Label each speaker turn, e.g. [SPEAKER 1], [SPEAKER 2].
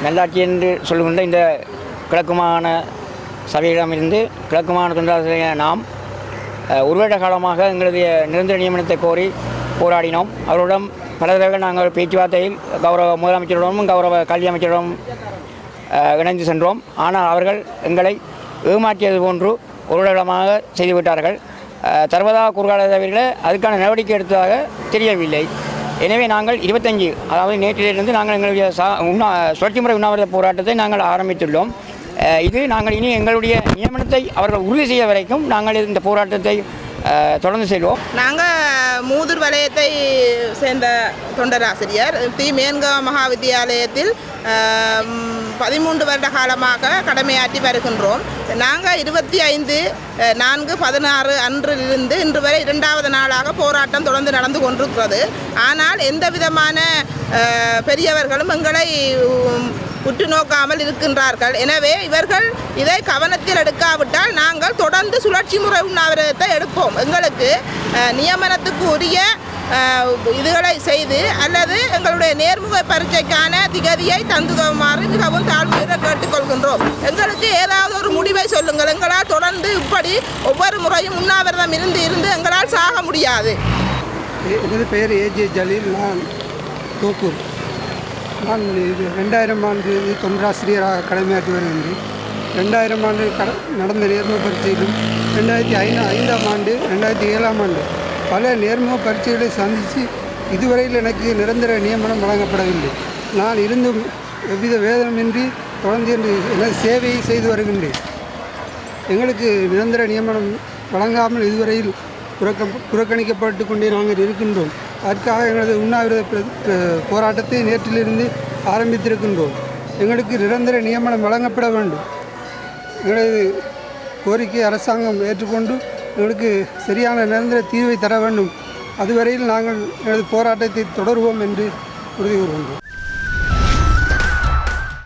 [SPEAKER 1] நல்லாட்சி என்று சொல்லுகின்ற இந்த கிழக்கு மாகாண சபையிடமிருந்து கிழக்கு மாகாண தொண்டாசிரியர் நாம் ஒரு வருட காலமாக எங்களுடைய நிரந்தர நியமனத்தை கோரி போராடினோம். அவருடன் பல தடவை நாங்கள் பேச்சுவார்த்தையில் கௌரவ முதலமைச்சருடனும் கௌரவ கல்வி அமைச்சரிடம் இணைந்து சென்றோம். ஆனால் அவர்கள் எங்களை ஏமாற்றியது போன்று ஒரு வருடமாக செய்துவிட்டார்கள். சர்வதா குறுகால தவிர அதுக்கான நடவடிக்கை எடுத்ததாக தெரியவில்லை. எனவே நாங்கள் 25 அதாவது நேற்றிலிருந்து நாங்கள் எங்களுடைய சுழற்சி முறை உண்ணாவிரத போராட்டத்தை நாங்கள் ஆரம்பித்துள்ளோம். இது நாங்கள் இனி எங்களுடைய நியமனத்தை அவர்கள் உறுதி செய்ய வரைக்கும் நாங்கள் இந்த போராட்டத்தை தொடர்ந்து செய்வோம்.
[SPEAKER 2] நாங்கள் மூதூர் வலயத்தை சேர்ந்த தொண்டராசிரியர் மேன்கா மகா வித்தியாலயத்தில் 13 வருட காலமாக கடமையாற்றி வருகின்றோம். நாங்கள் 25/4/16 அன்றிலிருந்து இன்று வரை 2வது நாளாக போராட்டம் தொடர்ந்து நடந்து கொண்டிருக்கிறது. ஆனால் எந்த விதமான பெரியவர்களும் எங்களை உற்று நோக்காமல் இருக்கின்றார்கள். எனவே இவர்கள் இதை கவனத்தில் எடுக்காவிட்டால் நாங்கள் தொடர்ந்து சுழற்சி முறை உண்ணாவிரதத்தை எடுப்போம். எங்களுக்கு நியமனத்துக்கு உரிய இதுகளை செய்து அல்லது எங்களுடைய நேர்முக பரீட்சைக்கான திகதியை தந்துமாறு மிகவும் தாழ்மையுடன் கேட்டுக்கொள்கின்றோம். எங்களுக்கு ஏதாவது ஒரு முடிவை சொல்லுங்கள். எங்களால் தொடர்ந்து இப்படி ஒவ்வொரு முறையும் உண்ணாவிரதம் இருந்து எங்களால் சாக முடியாது.
[SPEAKER 3] எனது பெயர் ஏஜே ஜலீல். நான் தோப்பூர். நான் 2000 ஆண்டு தொண்டராசிரியராக கடமையாற்றி வருகின்றேன். 2000 ஆண்டு நடந்த நேர்முக பரீட்சையிலும் 2005ஆம் ஆண்டு 2007ஆம் ஆண்டு பல நேர்முக பரீட்சைகளை சந்தித்து இதுவரையில் எனக்கு நிரந்தர நியமனம் வழங்கப்படவில்லை. நான் இருந்தும் எவ்வித வேதனமின்றி தொடர்ந்து எனது சேவையை செய்து வருகின்றேன். எங்களுக்கு நிரந்தர நியமனம் வழங்காமல் இதுவரையில் புறக்கணிக்கப்பட்டு கொண்டே நாங்கள் இருக்கின்றோம். அதற்காக எங்களது உண்ணாவிரத போராட்டத்தை நேற்றிலிருந்து ஆரம்பித்திருக்கின்றோம். எங்களுக்கு நிரந்தர நியமனம் வழங்கப்பட வேண்டும். எங்களது கோரிக்கை அரசாங்கம் ஏற்றுக்கொண்டு எங்களுக்கு சரியான நிரந்தர தீர்வை தர வேண்டும். அதுவரையில் நாங்கள் எனது போராட்டத்தை தொடருவோம் என்று உறுதி கூறுகின்றோம்.